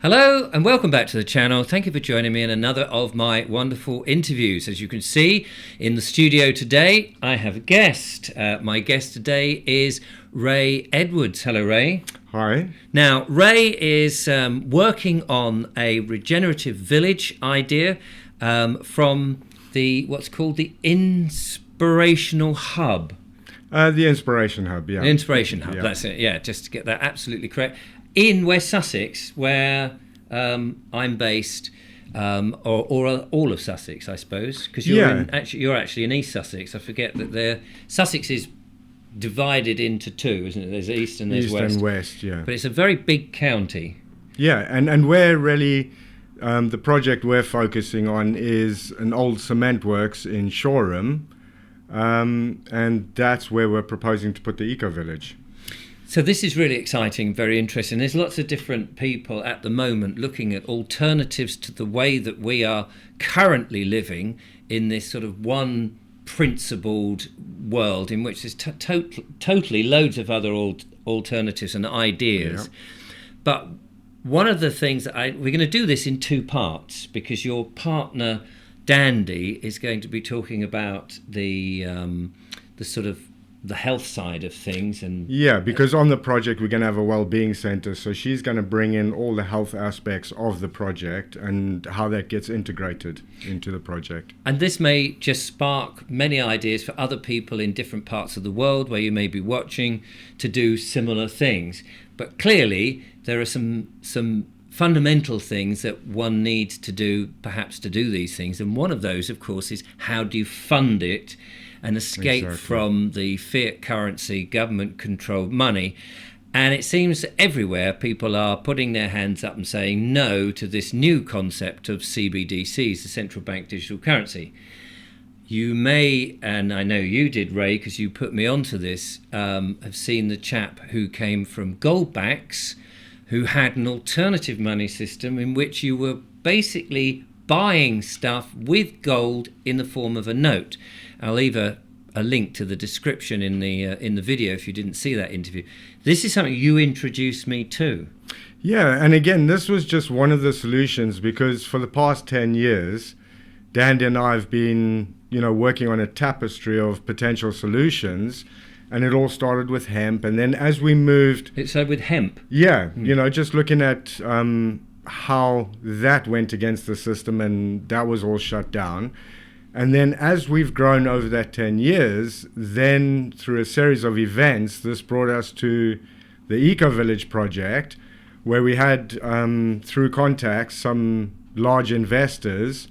Hello and welcome back to the channel. Thank you for joining me in another of my wonderful interviews. As you can see in the studio today, I have a guest. My guest today is Ray Edwards. Hello, Ray. Hi. Now, Ray is working on a regenerative village idea from what's called the Inspirational Hub. The Inspiration Hub, yeah. Inspiration Hub, that's it. Yeah, just to get that absolutely correct. In West Sussex, where I'm based, or all of Sussex, I suppose, because you're actually in East Sussex. I forget that Sussex is divided into two, isn't it? There's East and there's West. East and West, yeah. But it's a very big county. Yeah, and we're really the project we're focusing on is an old cement works in Shoreham, and that's where we're proposing to put the ecovillage. So this is really exciting, very interesting. There's lots of different people at the moment looking at alternatives to the way that we are currently living in this sort of one principled world in which there's totally loads of other alternatives and ideas. Yeah. But one of the things that we're going to do this in two parts, because your partner Dandy is going to be talking about the sort of the health side of things. And because on the project we're going to have a well-being center, so she's going to bring in all the health aspects of the project and how that gets integrated into the project. And this may just spark many ideas for other people in different parts of the world where you may be watching to do similar things. But clearly there are some fundamental things that one needs to do, perhaps, to do these things. And one of those, of course, is how do you fund it and escape from the Fiat Currency government-controlled money. And it seems that everywhere people are putting their hands up and saying no to this new concept of CBDCs, the central bank digital currency. You may, and I know you did, Ray, because you put me onto this, have seen the chap who came from Goldbacks, who had an alternative money system in which you were basically buying stuff with gold in the form of a note. I'll leave a link to the description in the video if you didn't see that interview. This is something you introduced me to. Yeah, and again, this was just one of the solutions, because for the past 10 years, Dandy and I have been, working on a tapestry of potential solutions. And it all started with hemp, and then as we moved... So with hemp? Yeah, just looking at how that went against the system, and that was all shut down. And then as we've grown over that 10 years, then through a series of events, this brought us to the ecovillage project, where we had, through contacts, some large investors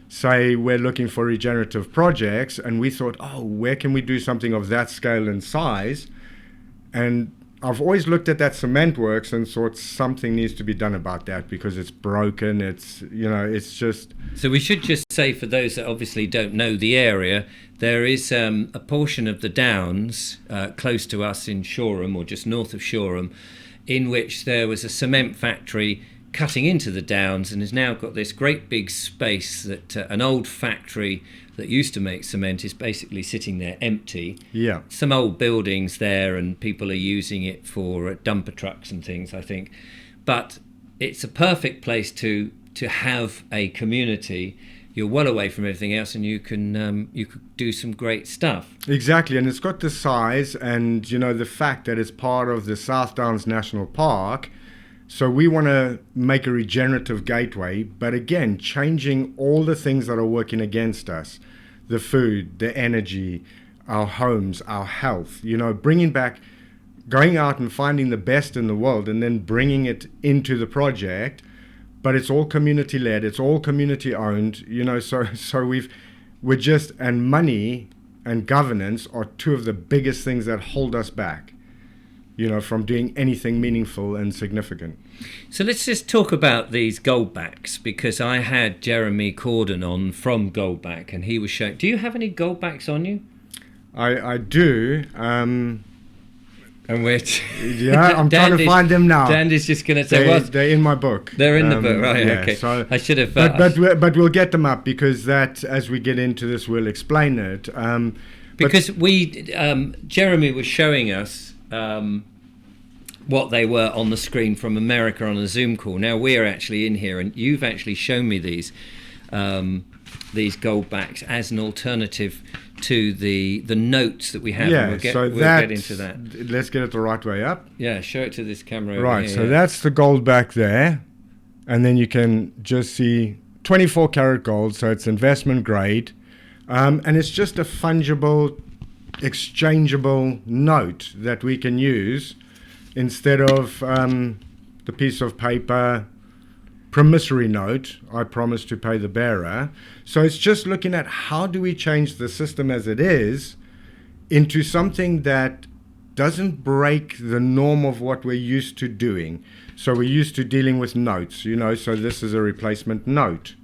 say we're looking for regenerative projects, and we thought, where can we do something of that scale and size? And I've always looked at that cement works and thought something needs to be done about that, because it's broken, it's just... So we should just say, for those that obviously don't know the area, there is a portion of the Downs close to us in Shoreham, or just north of Shoreham, in which there was a cement factory cutting into the Downs, and has now got this great big space that an old factory that used to make cement is basically sitting there empty. Yeah. Some old buildings there, and people are using it for dumper trucks and things, I think. But it's a perfect place to have a community. You're well away from everything else, and you could do some great stuff. Exactly, and it's got the size and the fact that it's part of the South Downs National Park. So we want to make a regenerative gateway, but again, changing all the things that are working against us: the food, the energy, our homes, our health, bringing back, going out and finding the best in the world and then bringing it into the project. But it's all community led, it's all community owned, so we're just, and money and governance are two of the biggest things that hold us back, from doing anything meaningful and significant. So let's just talk about these Goldbacks, because I had Jeremy Corden on from Goldback, and he was showing... Do you have any Goldbacks on you? I do. And we're... I'm trying to find them now. Dandy's just going to say... They're in my book. They're in the book, right, yeah, okay. So, I should have... But we'll get them up, because that, as we get into this, we'll explain it. Because Jeremy was showing us... what they were on the screen from America on a Zoom call. Now we're actually in here, and you've actually shown me these gold backs as an alternative to the notes that we have. Yeah, we'll so get into that. Let's get it the right way up. Yeah, show it to this camera over Right, here, so yeah. that's the gold back there. And then you can just see 24 karat gold, so it's investment grade. And it's just a fungible, exchangeable note that we can use instead of the piece of paper promissory note, I promise to pay the bearer. So it's just looking at how do we change the system as it is into something that doesn't break the norm of what we're used to doing. So we're used to dealing with notes, so this is a replacement note.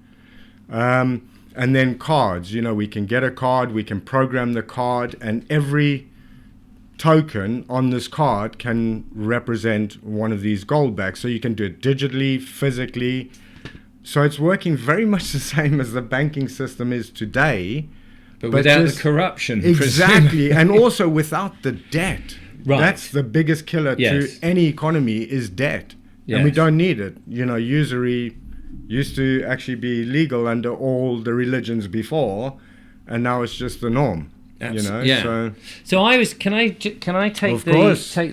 And then cards, we can get a card, we can program the card, and every token on this card can represent one of these gold backs. So you can do it digitally, physically. So it's working very much the same as the banking system is today. But without the corruption. Exactly. And also without the debt. Right. That's the biggest killer to any economy is debt. Yes. And we don't need it. Usury used to actually be legal under all the religions before, and now it's just the norm. Yeah. So I was. Can I take the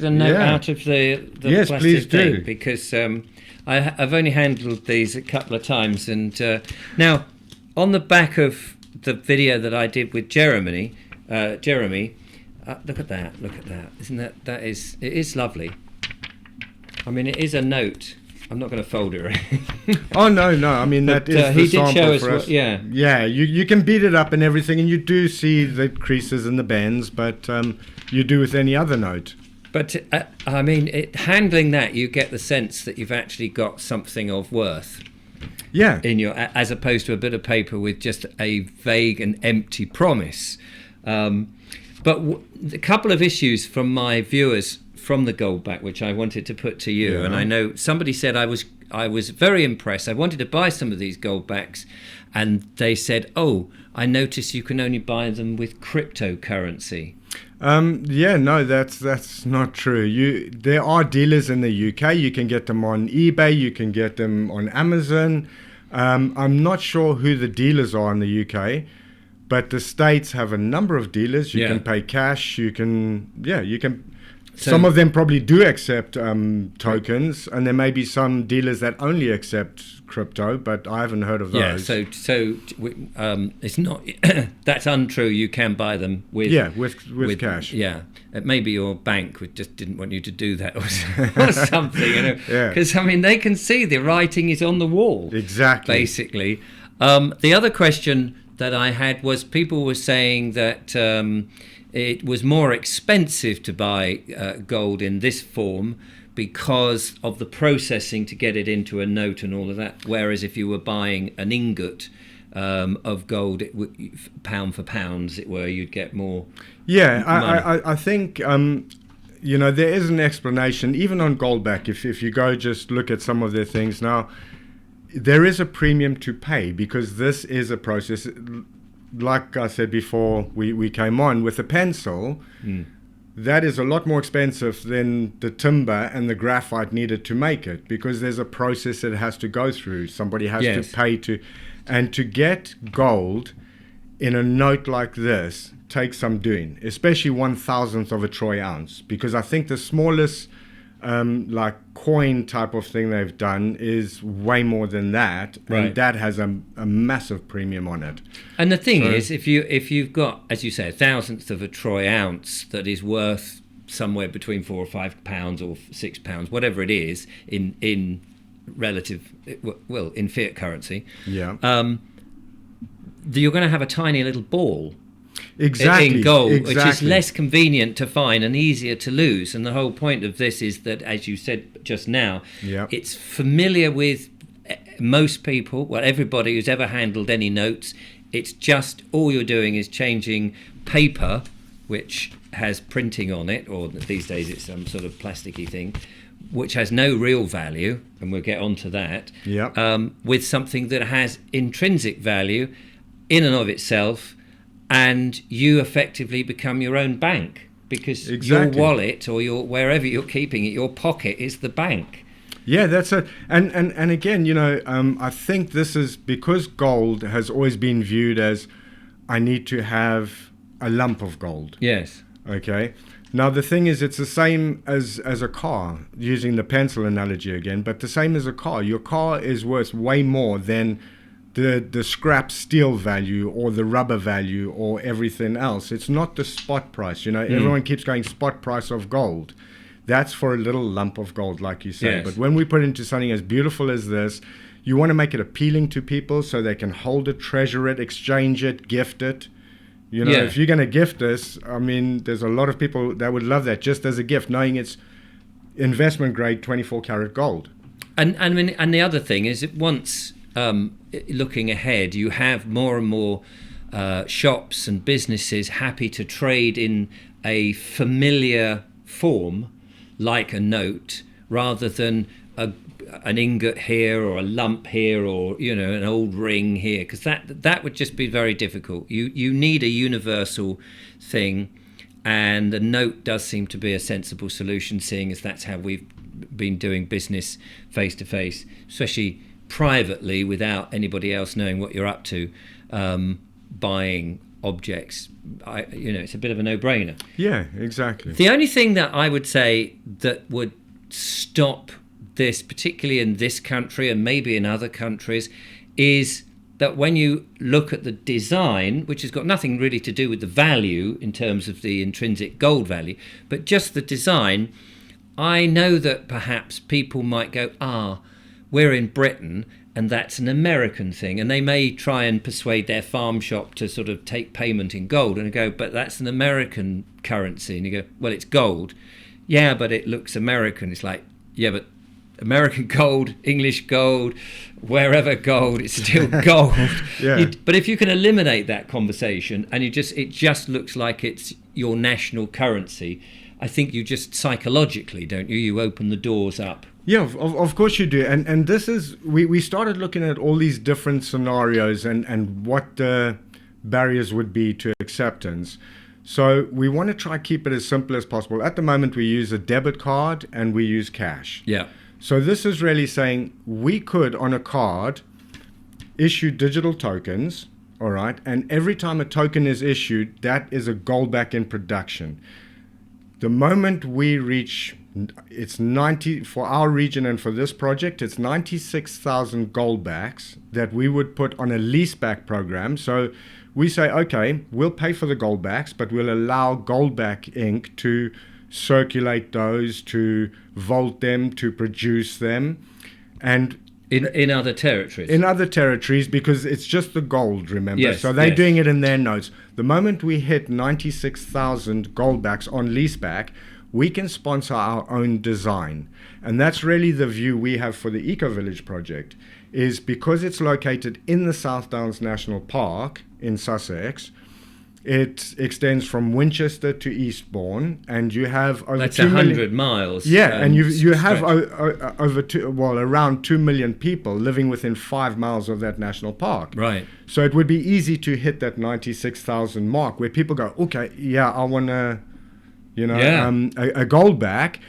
note out of the yes, plastic please thing? do. Because I've only handled these a couple of times, and now on the back of the video that I did with Jeremy, look at that. Isn't that is it is lovely. I mean, it is a note. I'm not going to fold it. Oh no! I mean, that is the he did sample show us for us. Yeah. You can beat it up and everything, and you do see the creases and the bends, but you do with any other note. But I mean, handling that, you get the sense that you've actually got something of worth. Yeah. In your, as opposed to a bit of paper with just a vague and empty promise. But a couple of issues from my viewers from the Goldback, which I wanted to put to you, and I know somebody said I was very impressed. I wanted to buy some of these Goldbacks, and they said, "Oh, I noticed you can only buy them with cryptocurrency." No, that's not true. There are dealers in the UK. You can get them on eBay. You can get them on Amazon. I'm not sure who the dealers are in the UK, but the States have a number of dealers. You can pay cash. You can. So, some of them probably do accept tokens, and there may be some dealers that only accept crypto, but I haven't heard of those. Yeah, so it's not that's untrue. You can buy them with cash. Yeah, it maybe your bank just didn't want you to do that or something. Because I mean they can see the writing is on the wall. Exactly. Basically, the other question that I had was people were saying that. It was more expensive to buy gold in this form because of the processing to get it into a note and all of that. Whereas if you were buying an ingot of gold, pound for pound, as it were, you'd get more. Yeah, I think there is an explanation even on Goldback. If you go just look at some of their things now, there is a premium to pay because this is a process. Like I said before we came on, with a pencil, that is a lot more expensive than the timber and the graphite needed to make it because there's a process that it has to go through. Somebody has to pay to... And to get gold in a note like this takes some doing, especially 1,000th of a troy ounce, because I think the smallest like coin type of thing they've done is way more than that, and that has a massive premium on it. And the thing is, if you've got, as you say, 1,000th of a troy ounce that is worth somewhere between £4 or £5 or £6, whatever it is in relative, well, in fiat currency, you're going to have a tiny little ball. Exactly, in gold, which is less convenient to find and easier to lose. And the whole point of this is that, as you said just now, it's familiar with most people, well, everybody who's ever handled any notes. It's just all you're doing is changing paper, which has printing on it, or these days it's some sort of plasticky thing, which has no real value, and we'll get onto that, with something that has intrinsic value in and of itself. And you effectively become your own bank. because Exactly. your wallet or your wherever you're keeping it, your pocket is the bank. Yeah, that's it. And again, I think this is because gold has always been viewed as, I need to have a lump of gold. Yes. Okay. Now the thing is, it's the same as a car, using the pencil analogy again, but the same as a car. Your car is worth way more than the scrap steel value or the rubber value or everything else. It's not the spot price. Everyone keeps going spot price of gold. That's for a little lump of gold, like you say. Yes. But when we put it into something as beautiful as this, you want to make it appealing to people so they can hold it, treasure it, exchange it, gift it. Yeah. If you're going to gift this, I mean, there's a lot of people that would love that just as a gift, knowing it's investment grade 24 karat gold. And the other thing is that once looking ahead, you have more and more shops and businesses happy to trade in a familiar form, like a note, rather than an ingot here or a lump here or an old ring here, because that would just be very difficult. You need a universal thing, and a note does seem to be a sensible solution, seeing as that's how we've been doing business face to face, especially privately without anybody else knowing what you're up to, buying objects. It's a bit of a no-brainer. Yeah, exactly. The only thing that I would say that would stop this, particularly in this country and maybe in other countries, is that when you look at the design, which has got nothing really to do with the value in terms of the intrinsic gold value, but just the design, I know that perhaps people might go, we're in Britain and that's an American thing, and they may try and persuade their farm shop to sort of take payment in gold, and go, but that's an American currency. And you go, well, it's gold. Yeah, but it looks American. It's like, yeah, but American gold, English gold, wherever gold, it's still gold. Yeah. But if you can eliminate that conversation and it just looks like it's your national currency, I think you just psychologically, don't you? You open the doors up. Yeah, of course you do. And this is, we started looking at all these different scenarios and what the barriers would be to acceptance. So we want to try keep it as simple as possible. At the moment, we use a debit card and we use cash. Yeah. So this is really saying we could, on a card, issue digital tokens, all right? And every time a token is issued, that is a gold back in production. The moment we reach, it's 90, for our region and for this project, it's 96,000 gold backs that we would put on a lease back program. So we say, okay, we'll pay for the gold backs, but we'll allow Goldback Inc. to circulate those, to vault them, to produce them. And in other territories. In other territories, because it's just the gold, remember? Yes, so they're yes. doing it in their notes. The moment we hit 96,000 goldbacks on leaseback, we can sponsor our own design. And that's really the view we have for the ecovillage project, is because it's located in the South Downs National Park in Sussex. It extends from Winchester to Eastbourne, and you have over That's 100 miles. Yeah, and you have stretch. around 2 million people living within 5 miles of that national park. Right. So it would be easy to hit that 96,000 mark, where people go, okay, yeah, I want to, a gold back,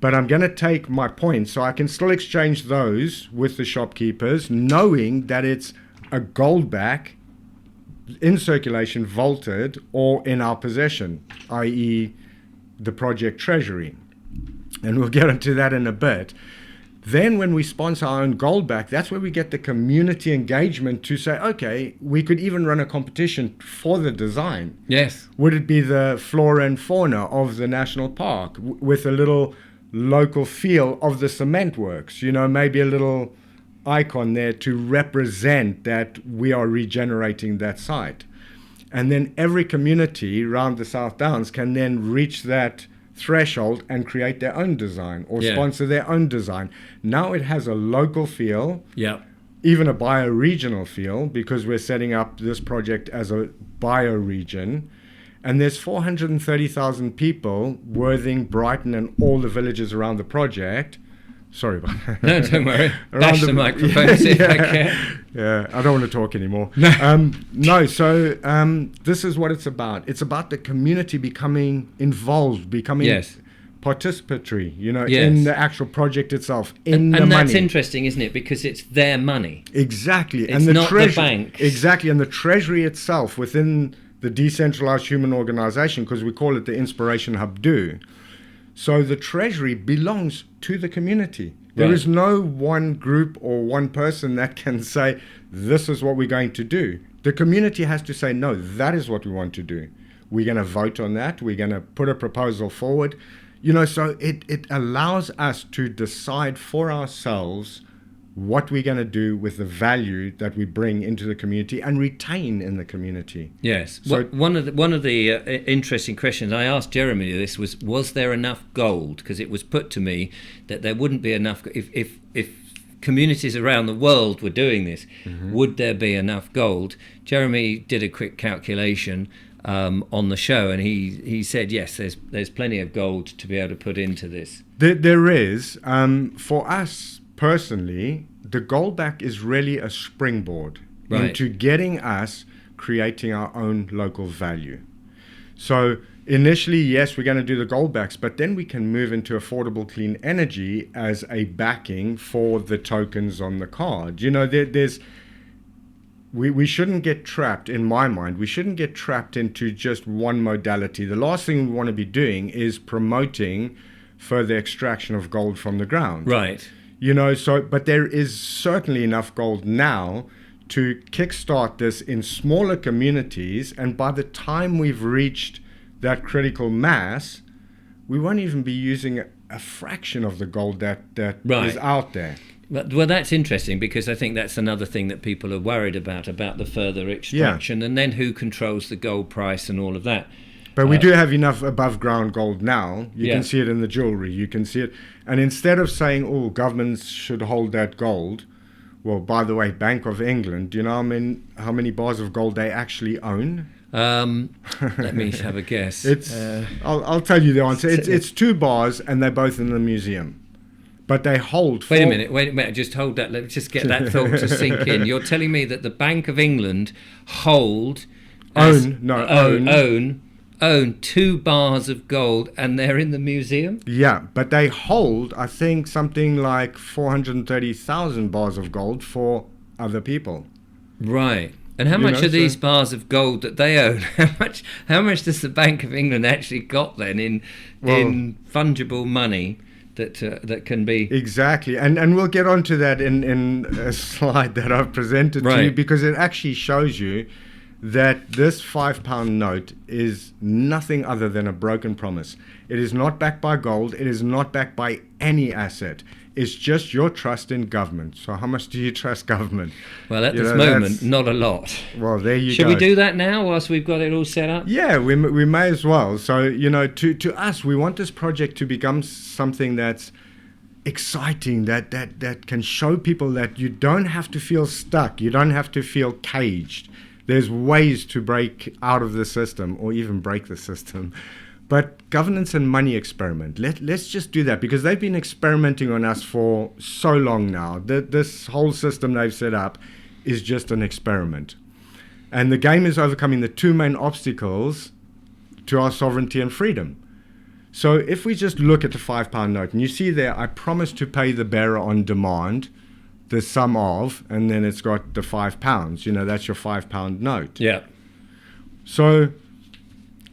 but I'm going to take my points, so I can still exchange those with the shopkeepers, knowing that it's a gold back in circulation, vaulted, or in our possession, i.e. the project treasury. And we'll get into that in a bit. Then when we sponsor our own gold back, that's where we get the community engagement to say, okay, we could even run a competition for the design. Yes. Would it be the flora and fauna of the national park with a little local feel of the cement works? Maybe a little icon there to represent that we are regenerating that site. And then every community around the South Downs can then reach that threshold and create their own design or sponsor their own design. Now it has a local feel, even a bioregional feel, because we're setting up this project as a bioregion. And there's 430,000 people, Worthing, Brighton, and all the villages around the project. Sorry about that. No, don't worry. Bash the microphone, see if I can. Yeah, I don't want to talk anymore. No, so this is what it's about. It's about the community becoming involved, becoming participatory, in the actual project itself, and the money. And that's interesting, isn't it? Because it's their money. Exactly. It's and not the bank. Exactly. And the Treasury itself within the decentralized human organization, because we call it the Inspiration Hub do. So the Treasury belongs to the community. There is no one group or one person that can say, this is what we're going to do. The community has to say, no, that is what we want to do. We're going to vote on that. We're going to put a proposal forward. So it allows us to decide for ourselves what we're going to do with the value that we bring into the community and retain in the community. Yes. So one of the interesting questions I asked Jeremy this was there enough gold? Because it was put to me that there wouldn't be enough if communities around the world were doing this. Would there be enough gold? Jeremy did a quick calculation on the show, and he said yes, there's plenty of gold to be able to put into this. There is. For us personally, the gold back is really a springboard into getting us creating our own local value. So initially, yes, we're going to do the gold backs, but then we can move into affordable clean energy as a backing for the tokens on the card. We shouldn't get trapped, in my mind, we shouldn't get trapped into just one modality. The last thing we want to be doing is promoting further extraction of gold from the ground. Right. But there is certainly enough gold now to kickstart this in smaller communities, and by the time we've reached that critical mass, we won't even be using a fraction of the gold that is out there. Well, that's interesting, because I think that's another thing that people are worried about the further extraction, and then who controls the gold price and all of that. But we do have enough above ground gold now. You can see it in the jewelry. You can see it. And instead of saying, governments should hold that gold, well, by the way, Bank of England, do you know how many bars of gold they actually own? Let me have a guess. I'll tell you the answer. It's 2 bars, and they're both in the museum. But they hold... Wait a minute. Just hold that. Let's just get that thought to sink in. You're telling me that the Bank of England own 2 bars of gold, and they're in the museum? Yeah, but they hold, I think, something like 430,000 bars of gold for other people. Right. And how much are these bars of gold that they own? How much does the Bank of England actually got then in fungible money that can be... Exactly. And we'll get onto that in a slide that I've presented to you, because it actually shows you that this £5 note is nothing other than a broken promise. It is not backed by gold. It is not backed by any asset. It's just your trust in government. So how much do you trust government? Well, at this moment, not a lot. Well, there you go. Should we do that now whilst we've got it all set up? Yeah, we may as well. So, to us, we want this project to become something that's exciting, that can show people that you don't have to feel stuck. You don't have to feel caged. There's ways to break out of the system, or even break the system. But governance and money experiment, let's just do that, because they've been experimenting on us for so long now. This whole system they've set up is just an experiment. And the game is overcoming the 2 main obstacles to our sovereignty and freedom. So if we just look at the £5 note, and you see there, I promise to pay the bearer on demand the sum of, and then it's got the £5. That's your £5 note. Yeah. So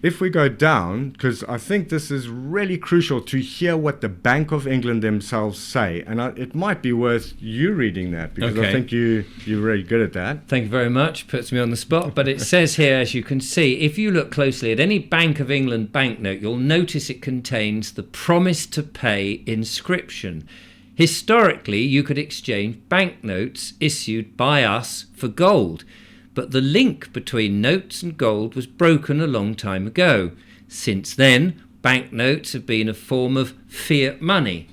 if we go down, because I think this is really crucial to hear what the Bank of England themselves say, and it might be worth you reading that, because I think you're really good at that. Thank you very much. Puts me on the spot. But it says here, as you can see, if you look closely at any Bank of England banknote, you'll notice it contains the promise to pay inscription. Historically, you could exchange banknotes issued by us for gold, but the link between notes and gold was broken a long time ago. Since then, banknotes have been a form of fiat money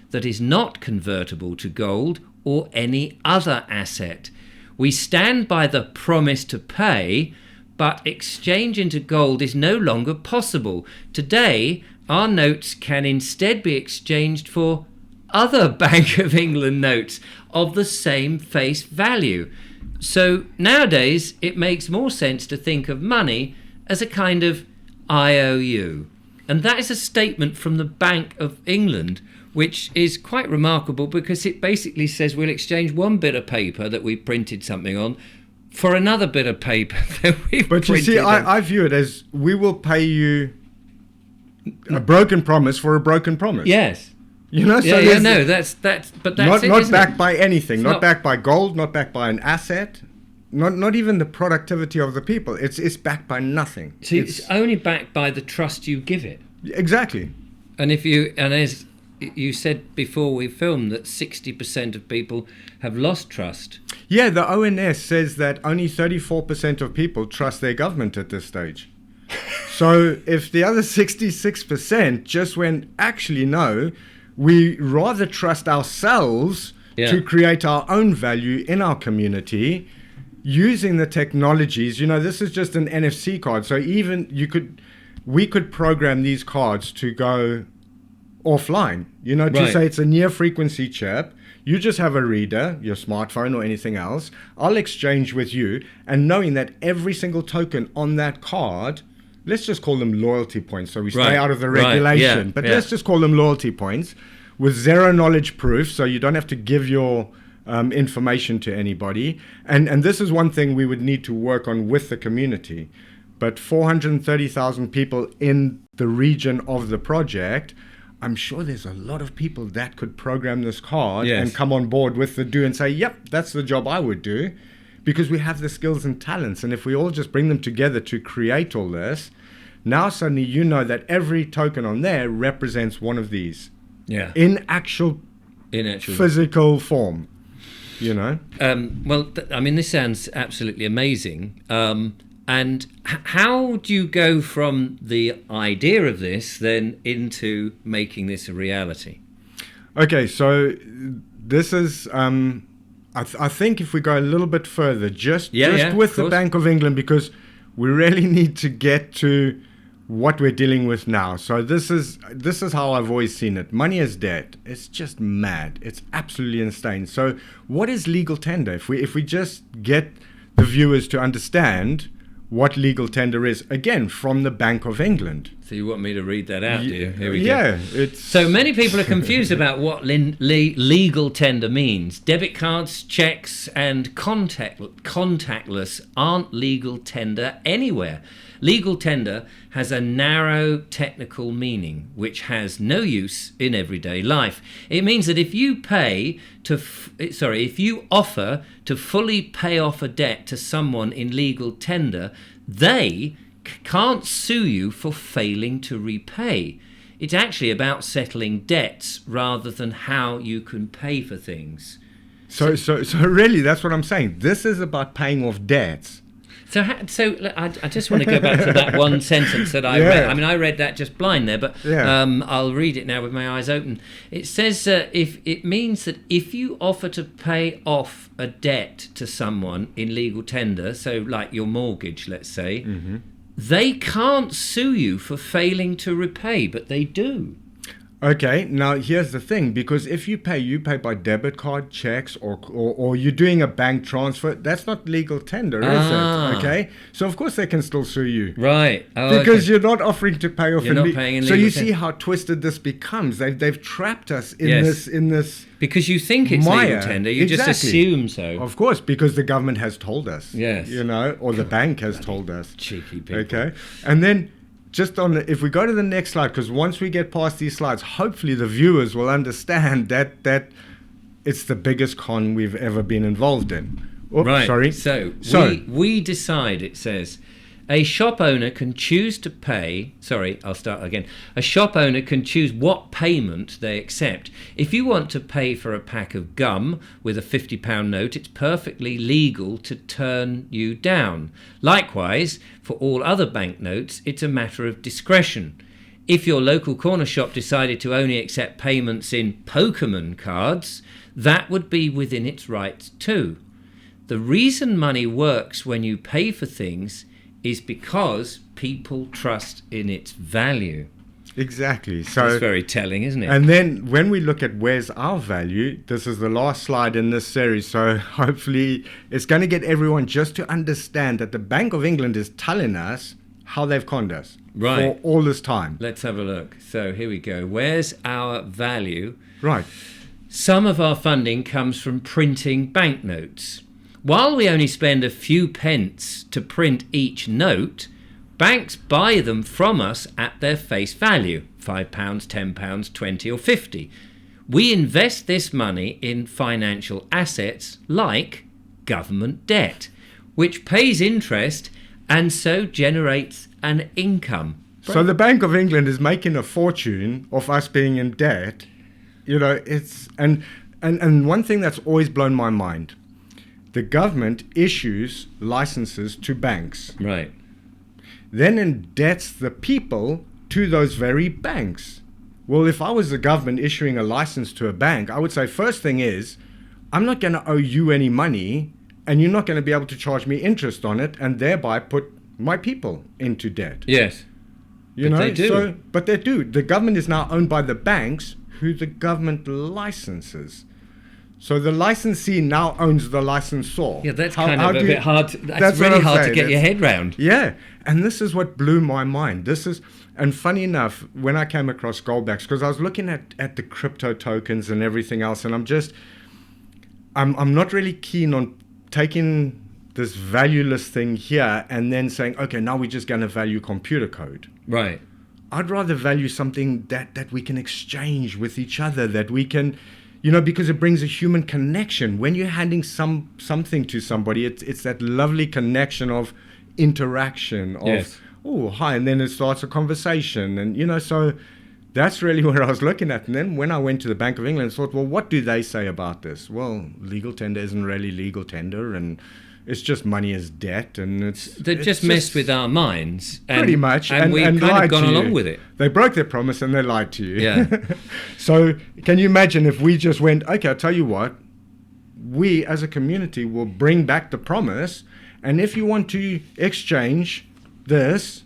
that is not convertible to gold or any other asset. We stand by the promise to pay, but exchange into gold is no longer possible. Today, our notes can instead be exchanged for other Bank of England notes of the same face value. So nowadays it makes more sense to think of money as a kind of IOU. And that is a statement from the Bank of England, which is quite remarkable because it basically says we'll exchange one bit of paper that we printed something on for another bit of paper that we've printed. But you see, I view it as we will pay you a broken promise for a broken promise. Yes. You know, so that's but that's not backed by anything, not backed by gold, not backed by an asset, not even the productivity of the people. It's backed by nothing. So it's only backed by the trust you give it. Exactly. And as you said before we filmed that 60% of people have lost trust. Yeah, the ONS says that only 34% of people trust their government at this stage. So if the other 66% just went, actually no, we rather trust ourselves to create our own value in our community using the technologies. You know, this is just an NFC card. So even we could program these cards to go offline, you know, to say it's a near frequency chip. You just have a reader, your smartphone or anything else. I'll exchange with you, and knowing that every single token on that card, let's just call them loyalty points so we stay out of the regulation. But let's just call them loyalty points with zero knowledge proof, so you don't have to give your information to anybody. And this is one thing we would need to work on with the community. But 430,000 people in the region of the project, I'm sure there's a lot of people that could program this card and come on board with the do and say, yep, that's the job I would do, because we have the skills and talents. And if we all just bring them together to create all this, now suddenly you know that every token on there represents one of these in actual physical form, you know. This sounds absolutely amazing. And how do you go from the idea of this then into making this a reality? Okay, so this is, I think if we go a little bit further, just with the Bank of England, because we really need to get to what we're dealing with now. So this is how I've always seen it. Money is debt. It's just mad. It's absolutely insane. So what is legal tender? If we just get the viewers to understand what legal tender is, again, from the Bank of England. So you want me to read that out, do you? Here we go. It's... So many people are confused about what legal tender means. Debit cards, checks, and contactless aren't legal tender anywhere. Legal tender has a narrow technical meaning, which has no use in everyday life. It means that if you offer to fully pay off a debt to someone in legal tender, they can't sue you for failing to repay. It's actually about settling debts rather than how you can pay for things. So really, that's what I'm saying. This is about paying off debts. So I just want to go back to that one sentence that I read. I mean, I read that just blind there, but I'll read it now with my eyes open. It says if it means that if you offer to pay off a debt to someone in legal tender, so like your mortgage, let's say, they can't sue you for failing to repay, but they do. Okay, now here's the thing, because if you pay by debit card, checks, or you're doing a bank transfer, that's not legal tender, is it? Okay, so of course they can still sue you. Right. Because you're not offering to pay off. You're not paying in legal tender. So you see how twisted this becomes. They've trapped us in this. Because you think it's legal tender, you just assume so. Of course, because the government has told us. Yes. You know, or the bank has told us. Cheeky people. Okay, and then. Just if we go to the next slide, because once we get past these slides, hopefully the viewers will understand that it's the biggest con we've ever been involved in. Right. Sorry. So we decide, it says, a shop owner can choose to pay... Sorry, I'll start again. A shop owner can choose what payment they accept. If you want to pay for a pack of gum with a £50 note, it's perfectly legal to turn you down. Likewise, for all other banknotes, it's a matter of discretion. If your local corner shop decided to only accept payments in Pokemon cards, that would be within its rights too. The reason money works when you pay for things is because people trust in its value. Exactly. So that's very telling, isn't it? And then when we look at where's our value, this is the last slide in this series. So hopefully it's going to get everyone just to understand that the Bank of England is telling us how they've conned us for all this time. Let's have a look. So here we go. Where's our value? Right. Some of our funding comes from printing banknotes. While we only spend a few pence to print each note, banks buy them from us at their face value, £5, £10, 20 or 50. We invest this money in financial assets like government debt, which pays interest and so generates an income. So the Bank of England is making a fortune of us being in debt. You know, it's and one thing that's always blown my mind, the government issues licenses to banks. Right. Then indebts the people to those very banks. Well, if I was the government issuing a license to a bank, I would say, first thing is, I'm not going to owe you any money, and you're not going to be able to charge me interest on it, and thereby put my people into debt. Yes. You know, they do. But they do. The government is now owned by the banks, who the government licenses. So the licensee now owns the licensor. Yeah, that's kind of a bit hard. That's really hard to get your head round. Yeah, and this is what blew my mind. And funny enough, when I came across Goldbacks, because I was looking at the crypto tokens and everything else, and I'm not really keen on taking this valueless thing here and then saying, okay, now we're just going to value computer code. Right. I'd rather value something that we can exchange with each other, that we can, you know, because it brings a human connection. When you're handing something to somebody, it's that lovely connection of interaction, of, yes. Oh, hi, and then it starts a conversation. And, you know, so that's really where I was looking at. And then when I went to the Bank of England, I thought, well, what do they say about this? Well, legal tender isn't really legal tender, and it's just money as debt, and they've just messed with our minds, pretty much, and we've kind of gone along with it. They broke their promise and they lied to you. Yeah. So can you imagine if we just went, okay, I'll tell you what, we as a community will bring back the promise, and if you want to exchange this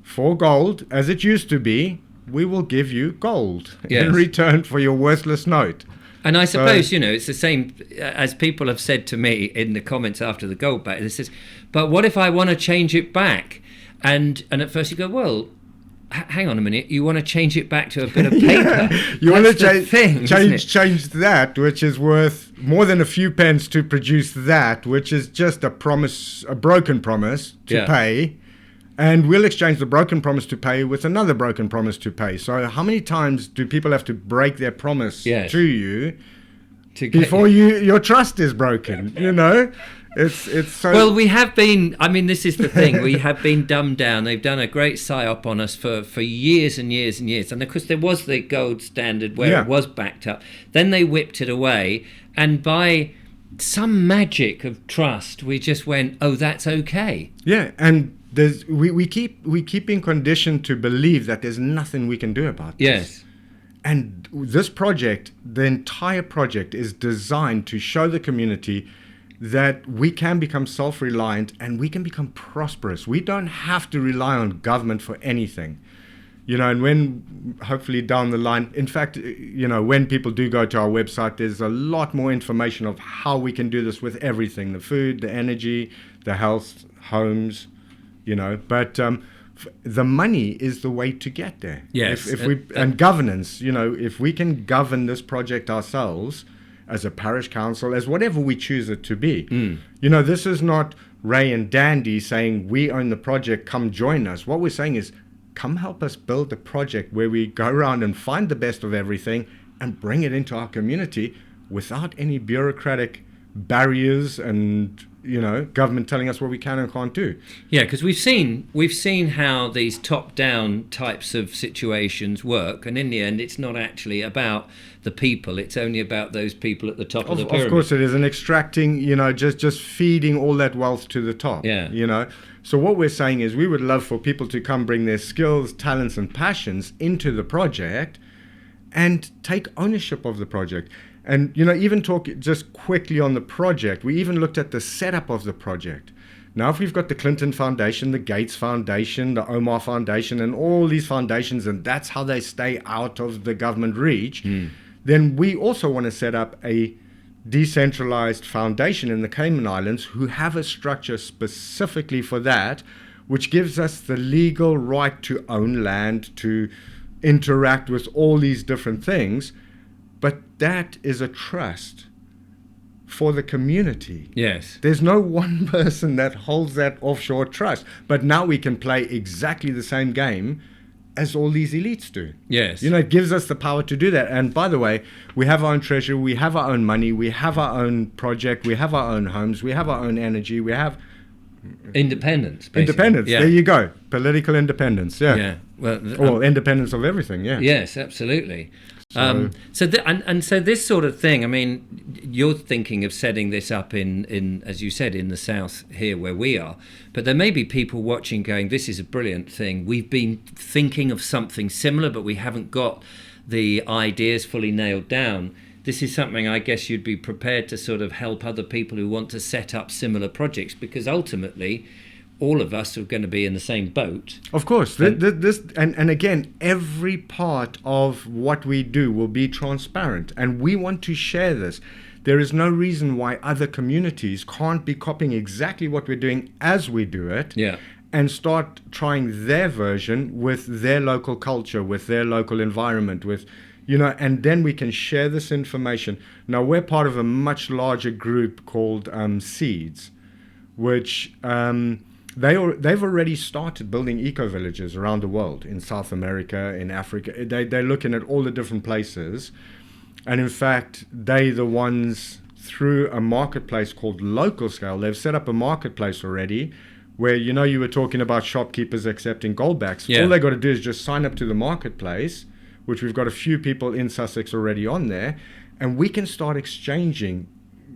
for gold as it used to be, we will give you gold in return for your worthless note. And I suppose, you know, it's the same as people have said to me in the comments after the gold back. This is, but what if I want to change it back? And at first you go, well, hang on a minute, you want to change it back to a bit of paper? You want to change that, which is worth more than a few pence to produce that, which is just a promise, a broken promise to pay. And we'll exchange the broken promise to pay with another broken promise to pay. So how many times do people have to break their promise to you before your trust is broken? You know, it's so... Well, we have been, I mean, this is the thing. We have been dumbed down. They've done a great psyop on us for years and years and years. And of course, there was the gold standard where it was backed up. Then they whipped it away. And by some magic of trust, we just went, oh, that's okay. Yeah, and we keep being conditioned to believe that there's nothing we can do about this. Yes. And this project, the entire project, is designed to show the community that we can become self-reliant and we can become prosperous. We don't have to rely on government for anything. You know, and when hopefully down the line, in fact, you know, when people do go to our website, there's a lot more information of how we can do this with everything, the food, the energy, the health, homes, you know, but the money is the way to get there. Yes. If we and governance, you know, if we can govern this project ourselves as a parish council, as whatever we choose it to be. You know, this is not Ray and Dandy saying we own the project, come join us. What we're saying is, come help us build a project where we go around and find the best of everything and bring it into our community without any bureaucratic barriers and, you know, government telling us what we can and can't do. Yeah, because we've seen how these top-down types of situations work, and in the end, it's not actually about the people; it's only about those people at the top of the pyramid. Of course, it is, and extracting, you know, just feeding all that wealth to the top. Yeah, you know. So what we're saying is, we would love for people to come bring their skills, talents, and passions into the project, and take ownership of the project. And, you know, even talk just quickly on the project, we even looked at the setup of the project. Now, if we've got the Clinton Foundation, the Gates Foundation, the Omar Foundation, and all these foundations, and that's how they stay out of the government reach, then we also want to set up a decentralized foundation in the Cayman Islands who have a structure specifically for that, which gives us the legal right to own land, to interact with all these different things. But that is a trust for the community. Yes. There's no one person that holds that offshore trust. But now we can play exactly the same game as all these elites do. Yes. You know, it gives us the power to do that. And by the way, we have our own treasury, we have our own money, we have our own project, we have our own homes, we have our own energy, we have independence. Basically. Independence. Yeah. There you go. Political independence. Yeah. Yeah. Well, or independence of everything. Yeah. Yes, absolutely. So So this sort of thing, I mean, you're thinking of setting this up in as you said, in the south here where we are, but there may be people watching going, this is a brilliant thing. We've been thinking of something similar, but we haven't got the ideas fully nailed down. This is something I guess you'd be prepared to sort of help other people who want to set up similar projects, because ultimately all of us are going to be in the same boat. Of course. And again, every part of what we do will be transparent, and we want to share this. There is no reason why other communities can't be copying exactly what we're doing as we do it. Yeah. And start trying their version with their local culture, with their local environment, with, you know, and then we can share this information. Now, we're part of a much larger group called Seeds, which they've already started building eco-villages around the world, in South America, in Africa. They're looking at all the different places. And in fact, they're the ones, through a marketplace called Local Scale, they've set up a marketplace already where, you know, you were talking about shopkeepers accepting goldbacks. Yeah. All they got to do is just sign up to the marketplace, which we've got a few people in Sussex already on there, and we can start exchanging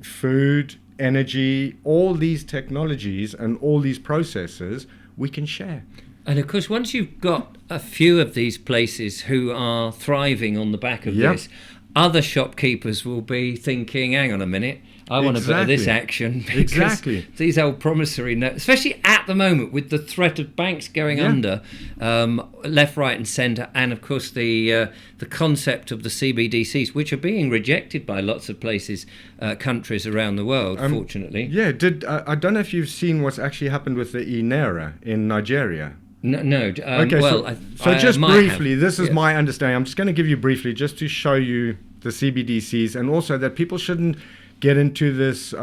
food, energy, all these technologies and all these processes we can share. And of course, once you've got a few of these places who are thriving on the back of this, other shopkeepers will be thinking, hang on a minute, I want a bit of this action. Because these old promissory notes, especially at the moment with the threat of banks going under left, right and centre, and of course the concept of the CBDCs, which are being rejected by lots of places, countries around the world, fortunately. Yeah, I don't know if you've seen what's actually happened with the Naira in Nigeria. No. Okay, well, so just briefly, this is my understanding. I'm just going to give you briefly, just to show you the CBDCs, and also that people shouldn't get into this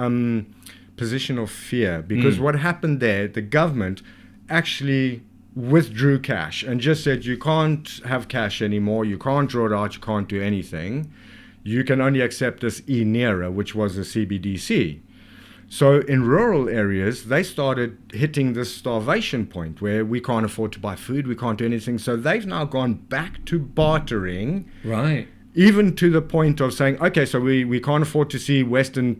position of fear, because what happened there, the government actually withdrew cash and just said, you can't have cash anymore, you can't draw it out, you can't do anything. You can only accept this Naira, which was a CBDC. So in rural areas, they started hitting this starvation point where we can't afford to buy food, we can't do anything. So they've now gone back to bartering. Right. Even to the point of saying, okay, so we can't afford to see Western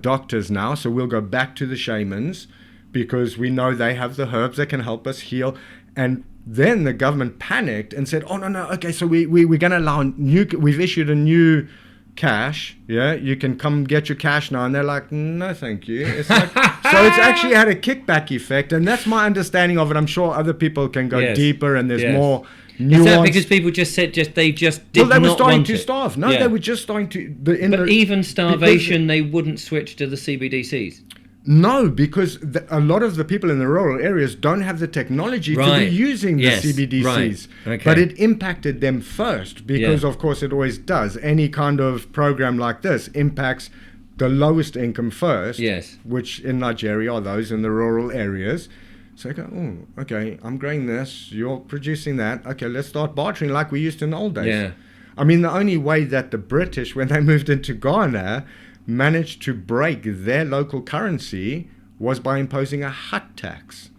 doctors now, so we'll go back to the shamans because we know they have the herbs that can help us heal. And then the government panicked and said, oh, no, okay, so we're going to allow we've issued a new cash, you can come get your cash now. And they're like, no thank you. It's like, so it's actually had a kickback effect, and that's my understanding of it. I'm sure other people can go deeper, and there's more nuance. Is that because people just said they just did not want it? Well, they were starting to starve. No, they were just starting to. But even starvation, they wouldn't switch to the CBDCs. No, because a lot of the people in the rural areas don't have the technology to be using the CBDCs. Right. Okay. But it impacted them first because, of course, it always does. Any kind of program like this impacts the lowest income first, which in Nigeria are those in the rural areas. So I go, oh, okay, I'm growing this, you're producing that. Okay, let's start bartering like we used to in the old days. Yeah. I mean, the only way that the British, when they moved into Ghana, managed to break their local currency was by imposing a hut tax.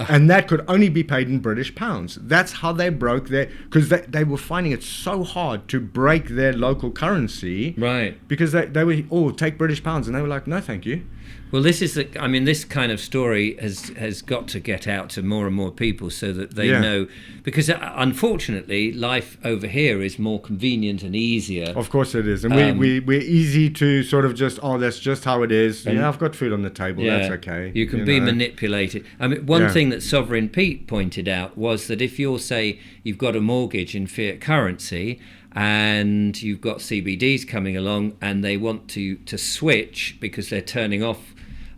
And that could only be paid in British pounds. That's how they broke their... Because they were finding it so hard to break their local currency. Right. Because they were, take British pounds. And they were like, no, thank you. Well, this kind of story has got to get out to more and more people so that they know. Because unfortunately, life over here is more convenient and easier. Of course it is. And we're easy to sort of just, that's just how it is. Yeah, I've got food on the table. That's okay. You can be manipulated. I mean, one thing that Sovereign Pete pointed out was that if you'll say you've got a mortgage in fiat currency and you've got CBDs coming along and they want to switch because they're turning off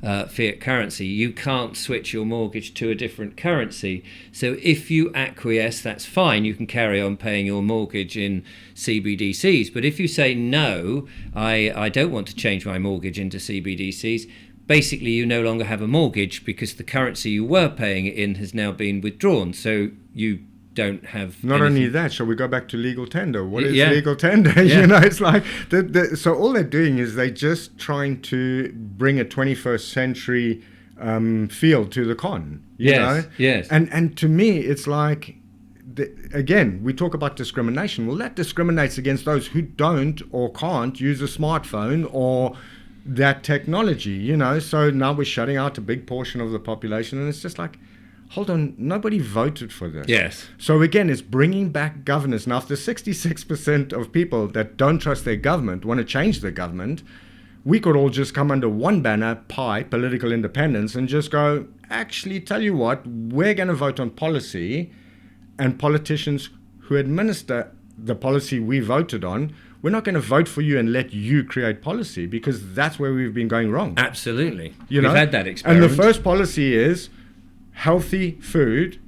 fiat currency, you can't switch your mortgage to a different currency. So if you acquiesce, that's fine. You can carry on paying your mortgage in CBDCs. But if you say, no, I don't want to change my mortgage into CBDCs, basically you no longer have a mortgage because the currency you were paying it in has now been withdrawn. So you don't have not anything. Only that, shall we go back to legal tender? What is legal tender? It's like so all they're doing is they're just trying to bring a 21st century feel to the con. You know? And to me it's like, again, we talk about discrimination. Well, that discriminates against those who don't or can't use a smartphone or that technology, so now we're shutting out a big portion of the population, and it's just like, hold on, nobody voted for this. Yes. So again, it's bringing back governance. Now, if the 66% of people that don't trust their government want to change the government, we could all just come under one banner, political independence, and just go, actually, tell you what, we're going to vote on policy, and politicians who administer the policy we voted on, we're not going to vote for you and let you create policy, because that's where we've been going wrong. Absolutely. We've had that experiment. And the first policy is healthy food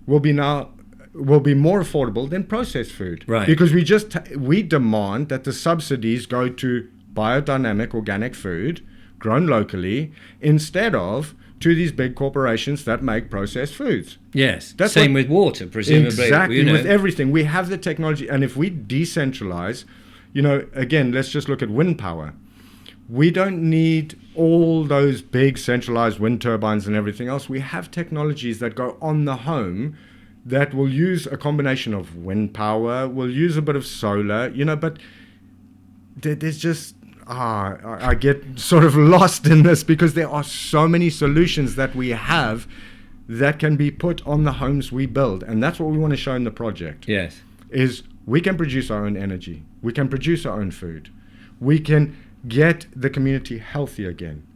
will be more affordable than processed food. Right. Because we demand that the subsidies go to biodynamic organic food grown locally instead of to these big corporations that make processed foods. Yes. Same with water, presumably. Exactly. With everything. We have the technology, and if we decentralize, again, let's just look at wind power. We don't need all those big centralized wind turbines and everything else. We have technologies that go on the home that will use a combination of wind power, will use a bit of solar, but there's just, I get sort of lost in this because there are so many solutions that we have that can be put on the homes we build. And that's what we want to show in the project. Yes. Is we can produce our own energy. We can produce our own food. We can get the community healthy again,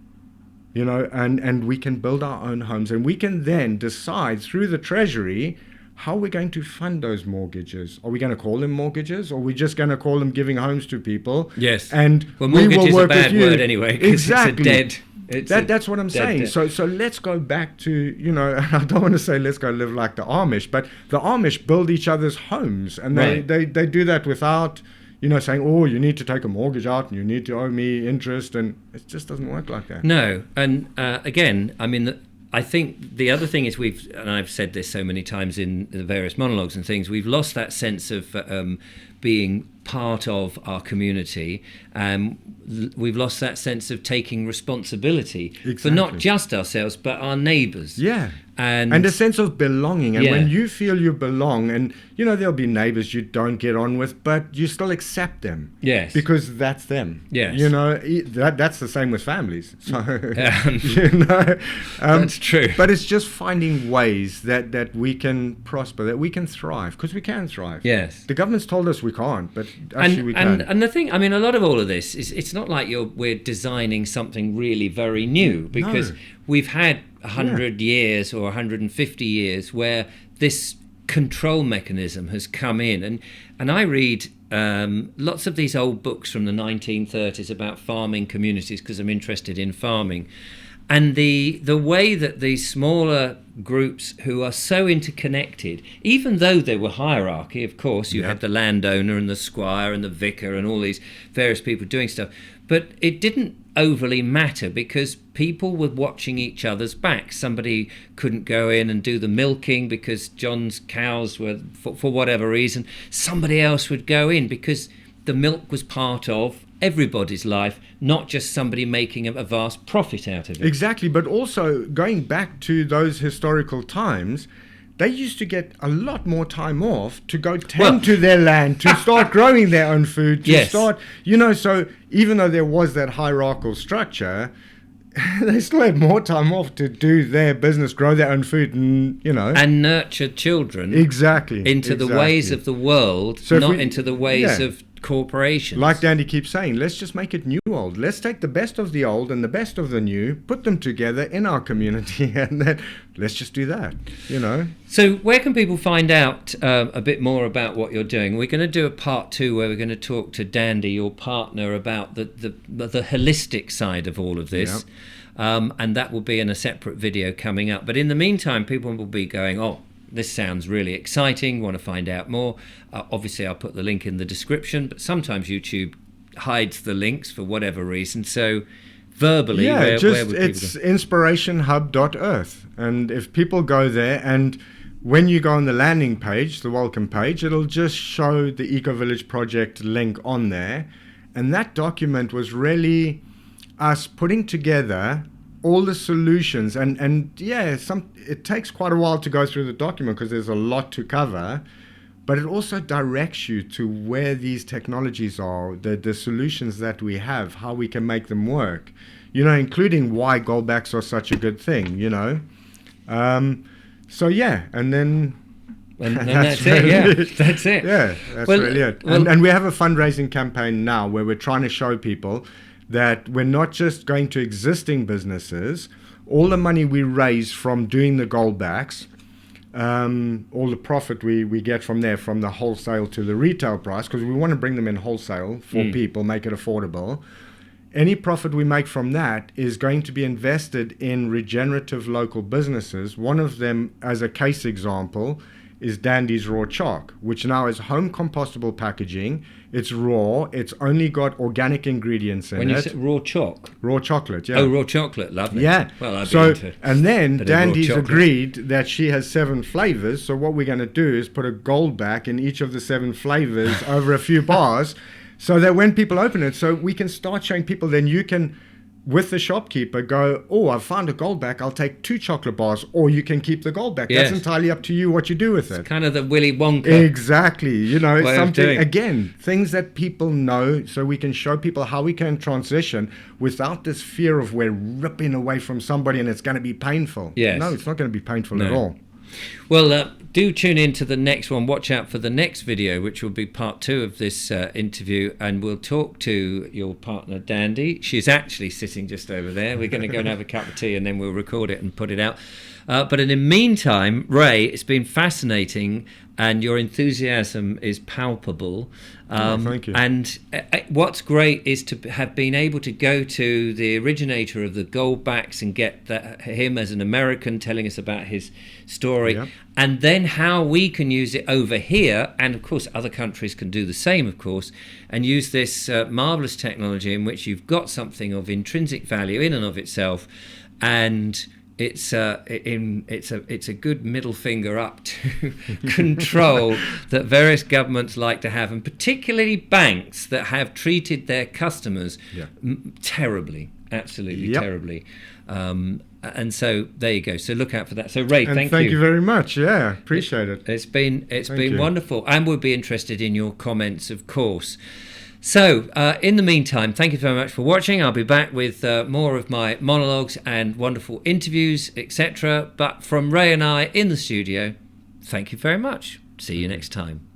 and we can build our own homes, and we can then decide through the Treasury how we're going to fund those mortgages. Are we going to call them mortgages, or are we just going to call them giving homes to people? Yes. And mortgage is a bad word anyway, because exactly. It's a dead. That's what I'm saying. So let's go back to, I don't want to say let's go live like the Amish, but the Amish build each other's homes, and they do that without, saying, you need to take a mortgage out and you need to owe me interest, and it just doesn't work like that. No, and again, I mean, I think the other thing is and I've said this so many times in the various monologues and things, we've lost that sense of being part of our community. We've lost that sense of taking responsibility for not just ourselves, but our neighbours. Yeah. And a sense of belonging. And when you feel you belong, and, there'll be neighbours you don't get on with, but you still accept them. Yes. Because that's them. Yes. That's the same with families. So, that's true. But it's just finding ways that we can prosper, that we can thrive, because we can thrive. Yes. The government's told us we can't, but actually we can. And the thing, I mean, a lot of all of this is, it's not like we're designing something really very new, because we've had 100 years or 150 years where this control mechanism has come in, and I read lots of these old books from the 1930s about farming communities because I'm interested in farming, and the way that these smaller groups who are so interconnected, even though there were hierarchy, of course, you had the landowner and the squire and the vicar and all these various people doing stuff, but it didn't overly matter because people were watching each other's backs. Somebody couldn't go in and do the milking because John's cows were, for whatever reason, somebody else would go in because the milk was part of everybody's life, not just somebody making a vast profit out of it. Exactly, but also going back to those historical times, they used to get a lot more time off to go tend to their land, to start growing their own food, to start, so even though there was that hierarchical structure, they still had more time off to do their business, grow their own food, and nurture children into the ways of the world, not into the ways of corporations. Like Dandy keeps saying, let's just make it new old. Let's take the best of the old and the best of the new, put them together in our community, and then let's just do that, So where can people find out a bit more about what you're doing? We're going to do a part 2 where we're going to talk to Dandy, your partner, about the holistic side of all of this. Yep. And that will be in a separate video coming up. But in the meantime, people will be going, this sounds really exciting, want to find out more. Obviously, I'll put the link in the description, but sometimes YouTube hides the links for whatever reason. So verbally, where would people it's inspirationhub.earth. And if people go there, and when you go on the landing page, the welcome page, it'll just show the ecovillage project link on there. And that document was really us putting together all the solutions, and it takes quite a while to go through the document because there's a lot to cover, but it also directs you to where these technologies are, the solutions that we have, how we can make them work, including why goldbacks are such a good thing, and then that's it. That's it. Yeah, that's really it. And we have a fundraising campaign now where we're trying to show people that we're not just going to existing businesses. All the money we raise from doing the goldbacks, all the profit we get from there, from the wholesale to the retail price, because we want to bring them in wholesale for people, make it affordable. Any profit we make from that is going to be invested in regenerative local businesses. One of them, as a case example, is Dandy's Raw Chalk, which now is home compostable packaging. It's raw. It's only got organic ingredients in it. When you say raw chalk? Raw chocolate, yeah. Oh, raw chocolate, lovely. Yeah. Well, I'd be into and then Dandy's agreed that she has 7 flavors. So what we're going to do is put a goldback in each of the 7 flavors over a few bars, so that when people open it, so we can start showing people, then you can, with the shopkeeper, go, I've found a goldback, I'll take 2 chocolate bars, or you can keep the goldback. Yes. That's entirely up to you what you do with it. It's kind of the Willy Wonka. Exactly. Something, again, things that people know, so we can show people how we can transition without this fear of we're ripping away from somebody and it's going to be painful. Yes. No, it's not going to be painful at all. Well, do tune in to the next one. Watch out for the next video, which will be part 2 of this interview, and we'll talk to your partner, Dandy. She's actually sitting just over there. We're going to go and have a cup of tea, and then we'll record it and put it out. But in the meantime, Ray, it's been fascinating, and your enthusiasm is palpable. Thank you. And what's great is to have been able to go to the originator of the goldbacks and get him as an American telling us about his story, and then how we can use it over here, and of course other countries can do the same, of course, and use this marvelous technology in which you've got something of intrinsic value in and of itself, and it's a good middle finger up to control that various governments like to have, and particularly banks that have treated their customers terribly, absolutely terribly. And so there you go. So look out for that. So Ray, thank you very much. Yeah, appreciate it. It's been wonderful, and we'll be interested in your comments, of course. So, in the meantime, thank you very much for watching. I'll be back with more of my monologues and wonderful interviews, etc. But from Ray and I in the studio, thank you very much. See you next time.